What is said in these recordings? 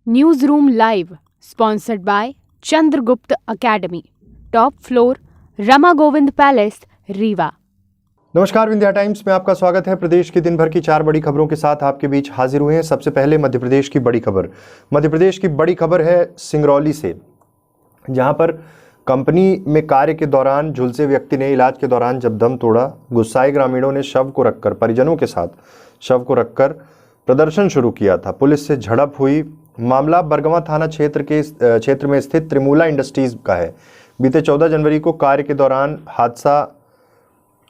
News room live sponsored by Chandragupta academy, top floor, Rama Govind palace, Rewa. नमस्कार, Vindhya times में आपका स्वागत है। प्रदेश की दिन भर की 4 बड़ी खबरों के साथ आपके बीच हाजिर हुए हैं। सबसे पहले मध्य प्रदेश की बड़ी खबर। मध्य प्रदेश की बड़ी खबर है सिंगरौली से, जहां पर कंपनी में कार्य के दौरान झुलसे व्यक्ति ने इलाज के दौरान जब दम तोड़ा, गुस्साए ग्रामीणों ने शव को रखकर परिजनों के साथ शव को रखकर प्रदर्शन शुरू किया था। पुलिस से झड़प हुई। मामला बरगवां थाना क्षेत्र में स्थित त्रिमूला इंडस्ट्रीज का है। बीते 14 जनवरी को कार्य के दौरान हादसा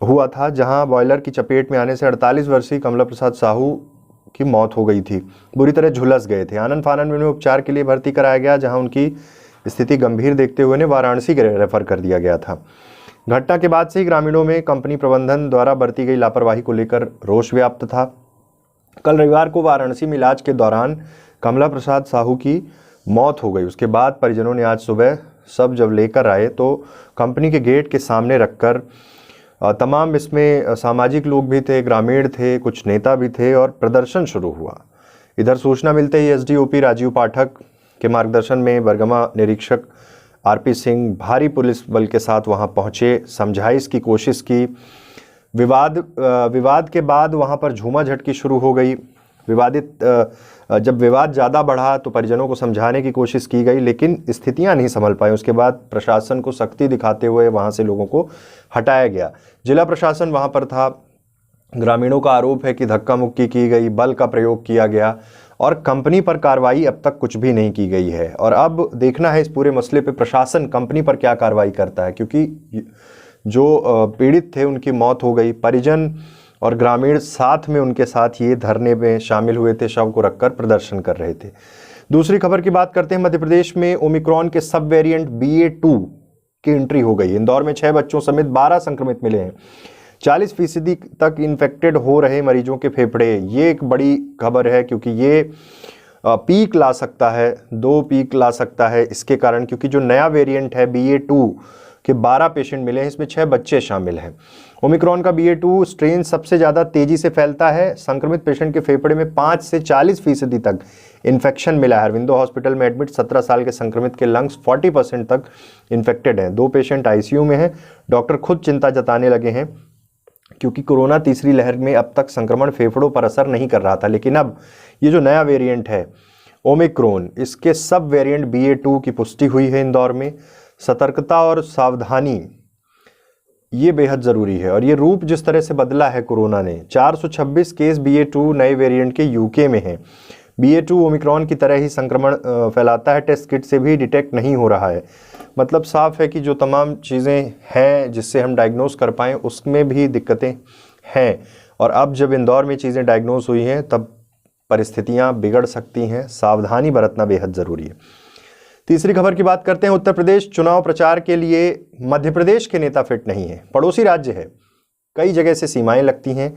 हुआ था, जहां बॉयलर की चपेट में आने से 48 वर्षीय कमला प्रसाद साहू की मौत हो गई थी। बुरी तरह झुलस गए थे। आनंद फानन में उन्हें उपचार के लिए भर्ती कराया गया, जहां उनकी स्थिति गंभीर देखते हुए उन्हें वाराणसी रेफर कर दिया गया था। घटना के बाद से ही ग्रामीणों में कंपनी प्रबंधन द्वारा बरती गई लापरवाही को लेकर रोष व्याप्त था। कल रविवार को वाराणसी में इलाज के दौरान कमला प्रसाद साहू की मौत हो गई। उसके बाद परिजनों ने आज सुबह सब जब लेकर आए तो कंपनी के गेट के सामने रखकर तमाम इसमें सामाजिक लोग भी थे, ग्रामीण थे, कुछ नेता भी थे और प्रदर्शन शुरू हुआ। इधर सूचना मिलते ही एसडीओपी राजीव पाठक के मार्गदर्शन में बरगवां निरीक्षक आरपी सिंह भारी पुलिस बल के साथ वहां पहुंचे, समझाइश की कोशिश की। विवाद के बाद वहां पर झूमाझटकी शुरू हो गई। जब विवाद ज़्यादा बढ़ा तो परिजनों को समझाने की कोशिश की गई, लेकिन स्थितियां नहीं संभल पाई। उसके बाद प्रशासन को सख्ती दिखाते हुए वहां से लोगों को हटाया गया। जिला प्रशासन वहां पर था। ग्रामीणों का आरोप है कि धक्का मुक्की की गई, बल का प्रयोग किया गया और कंपनी पर कार्रवाई अब तक कुछ भी नहीं की गई है। और अब देखना है इस पूरे मसले पर प्रशासन कंपनी पर क्या कार्रवाई करता है, क्योंकि जो पीड़ित थे उनकी मौत हो गई। परिजन और ग्रामीण साथ में उनके साथ ये धरने में शामिल हुए थे, शव को रखकर प्रदर्शन कर रहे थे। दूसरी खबर की बात करते हैं। मध्य प्रदेश में ओमिक्रॉन के सब वेरिएंट BA.2 की एंट्री हो गई। इंदौर में 6 बच्चों समेत 12 संक्रमित मिले हैं। 40% तक इन्फेक्टेड हो रहे मरीजों के फेफड़े। ये एक बड़ी खबर है, क्योंकि ये पीक ला सकता है, 2 पीक ला सकता है इसके कारण, क्योंकि जो नया वेरिएंट है BA.2 के 12 पेशेंट मिले हैं, इसमें 6 बच्चे शामिल हैं। ओमिक्रॉन का BA.2 स्ट्रेन सबसे ज़्यादा तेजी से फैलता है। संक्रमित पेशेंट के फेफड़े में 5 से 40% तक इन्फेक्शन मिला है। अरविंदो हॉस्पिटल में एडमिट 17 साल के संक्रमित के लंग्स 40% तक इन्फेक्टेड हैं। 2 पेशेंट ICU में हैं। डॉक्टर खुद चिंता जताने लगे हैं, क्योंकि कोरोना तीसरी लहर में अब तक संक्रमण फेफड़ों पर असर नहीं कर रहा था, लेकिन अब ये जो नया वेरिएंट है ओमिक्रॉन, इसके सब वेरिएंट BA.2 की पुष्टि हुई है इंदौर में। सतर्कता और सावधानी ये बेहद ज़रूरी है। और ये रूप जिस तरह से बदला है कोरोना ने, 426 केस BA.2 नए वेरिएंट के UK में हैं। BA.2 ओमिक्रॉन की तरह ही संक्रमण फैलाता है, टेस्ट किट से भी डिटेक्ट नहीं हो रहा है। मतलब साफ है कि जो तमाम चीज़ें हैं जिससे हम डायग्नोस कर पाएँ, उसमें भी दिक्कतें हैं। और अब जब इंदौर में चीज़ें डायग्नोस हुई हैं तब परिस्थितियाँ बिगड़ सकती हैं। सावधानी बरतना बेहद ज़रूरी है। तीसरी खबर की बात करते हैं। उत्तर प्रदेश चुनाव प्रचार के लिए मध्य प्रदेश के नेता फिट नहीं है। पड़ोसी राज्य है, कई जगह से सीमाएं लगती हैं।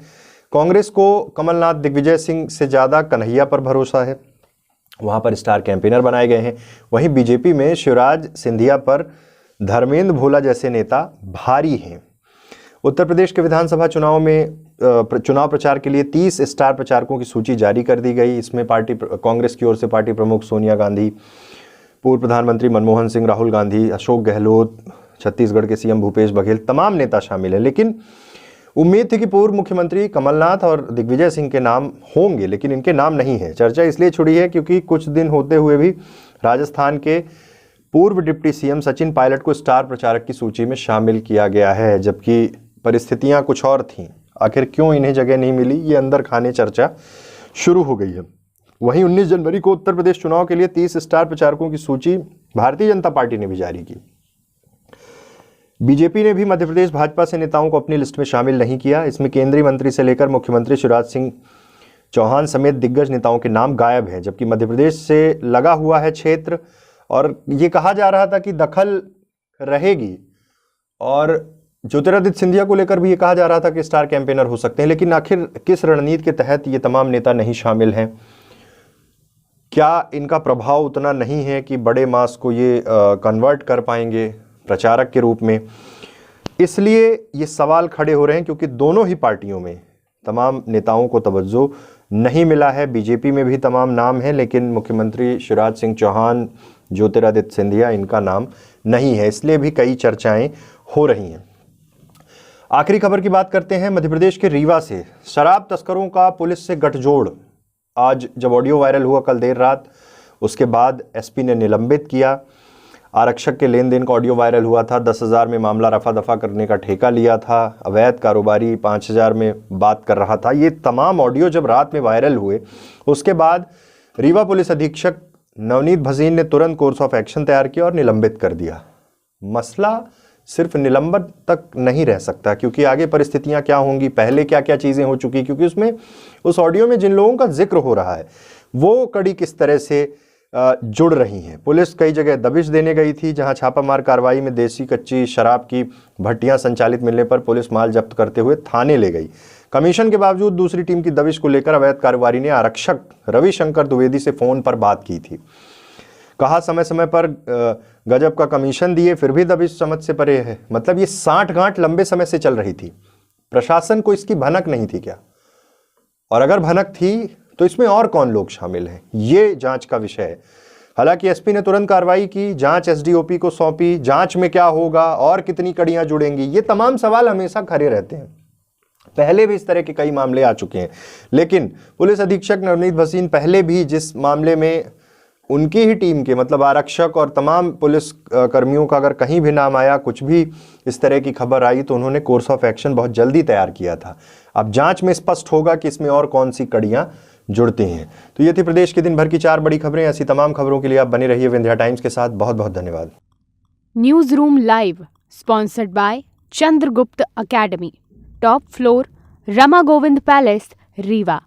कांग्रेस को कमलनाथ दिग्विजय सिंह से ज़्यादा कन्हैया पर भरोसा है, वहां पर स्टार कैंपेनर बनाए गए हैं। वहीं बीजेपी में शिवराज सिंधिया पर धर्मेंद्र भोला जैसे नेता भारी हैं। उत्तर प्रदेश के विधानसभा चुनाव में चुनाव प्रचार के लिए 30 स्टार प्रचारकों की सूची जारी कर दी गई। इसमें कांग्रेस की ओर से पार्टी प्रमुख सोनिया गांधी, पूर्व प्रधानमंत्री मनमोहन सिंह, राहुल गांधी, अशोक गहलोत, छत्तीसगढ़ के CM भूपेश बघेल, तमाम नेता शामिल हैं। लेकिन उम्मीद थी कि पूर्व मुख्यमंत्री कमलनाथ और दिग्विजय सिंह के नाम होंगे, लेकिन इनके नाम नहीं है। चर्चा इसलिए छुड़ी है क्योंकि कुछ दिन होते हुए भी राजस्थान के पूर्व डिप्टी CM सचिन पायलट को स्टार प्रचारक की सूची में शामिल किया गया है, जबकि परिस्थितियां कुछ और थीं। आखिर क्यों इन्हें जगह नहीं मिली, ये अंदर खाने चर्चा शुरू हो गई है। वहीं 19 जनवरी को उत्तर प्रदेश चुनाव के लिए 30 स्टार प्रचारकों की सूची भारतीय जनता पार्टी ने भी जारी की। बीजेपी ने भी मध्य प्रदेश भाजपा से नेताओं को अपनी लिस्ट में शामिल नहीं किया। इसमें केंद्रीय मंत्री से लेकर मुख्यमंत्री शिवराज सिंह चौहान समेत दिग्गज नेताओं के नाम गायब हैं, जबकि मध्य प्रदेश से लगा हुआ है क्षेत्र और ये कहा जा रहा था कि दखल रहेगी। और ज्योतिरादित्य सिंधिया को लेकर भी ये कहा जा रहा था कि स्टार कैंपेनर हो सकते हैं, लेकिन आखिर किस रणनीति के तहत ये तमाम नेता नहीं शामिल हैं? क्या इनका प्रभाव उतना नहीं है कि बड़े मास को ये कन्वर्ट कर पाएंगे प्रचारक के रूप में? इसलिए ये सवाल खड़े हो रहे हैं, क्योंकि दोनों ही पार्टियों में तमाम नेताओं को तवज्जो नहीं मिला है। बीजेपी में भी तमाम नाम हैं, लेकिन मुख्यमंत्री शिवराज सिंह चौहान, ज्योतिरादित्य सिंधिया, इनका नाम नहीं है, इसलिए भी कई चर्चाएं हो रही हैं। आखिरी खबर की बात करते हैं मध्य प्रदेश के रीवा से। शराब तस्करों का पुलिस से गठजोड़। आज जब ऑडियो वायरल हुआ कल देर रात, उसके बाद एसपी ने निलंबित किया। आरक्षक के लेन देन का ऑडियो वायरल हुआ था। 10,000 में मामला रफा दफा करने का ठेका लिया था। अवैध कारोबारी 5,000 में बात कर रहा था। ये तमाम ऑडियो जब रात में वायरल हुए, उसके बाद रीवा पुलिस अधीक्षक नवनीत भसीन ने तुरंत कोर्स ऑफ एक्शन तैयार किया और निलंबित कर दिया। मसला सिर्फ निलंबन तक नहीं रह सकता, क्योंकि आगे परिस्थितियां क्या होंगी, पहले क्या क्या चीज़ें हो चुकी, क्योंकि उसमें उस ऑडियो में जिन लोगों का जिक्र हो रहा है वो कड़ी किस तरह से जुड़ रही हैं। पुलिस कई जगह दबिश देने गई थी, जहां छापामार कार्रवाई में देसी कच्ची शराब की भट्टियां संचालित मिलने पर पुलिस माल जब्त करते हुए थाने ले गई। कमीशन के बावजूद दूसरी टीम की दबिश को लेकर अवैध कारोबारी ने आरक्षक रविशंकर द्विवेदी से फ़ोन पर बात की थी। कहा समय समय पर गजब का कमीशन दिए, फिर भी दबिश समझ से परे है। मतलब ये साठ-गांठ लंबे समय से चल रही थी। प्रशासन को इसकी भनक नहीं थी क्या? और अगर भनक थी तो इसमें और कौन लोग शामिल हैं, ये जांच का विषय है। हालांकि एसपी ने तुरंत कार्रवाई की, जांच एसडीओपी को सौंपी। जांच में क्या होगा और कितनी कड़ियां जुड़ेंगी, ये तमाम सवाल हमेशा खड़े रहते हैं। पहले भी इस तरह के कई मामले आ चुके हैं, लेकिन पुलिस अधीक्षक नवनीत भसीन पहले भी जिस मामले में उनकी ही टीम के, मतलब आरक्षक और तमाम पुलिस कर्मियों का अगर कहीं भी नाम आया, कुछ भी इस तरह की खबर आई, तो उन्होंने कोर्स ऑफ एक्शन बहुत जल्दी तैयार किया था। अब जांच में स्पष्ट होगा कि इसमें और कौन सी कड़ियां जुड़ती हैं। तो ये थी प्रदेश के दिन भर की 4 बड़ी खबरें। ऐसी तमाम खबरों के लिए आप बने रहिए विंध्या टाइम्स के साथ। बहुत बहुत धन्यवाद। News room live sponsored by Chandragupta academy, top floor, Rama Govind palace, Rewa.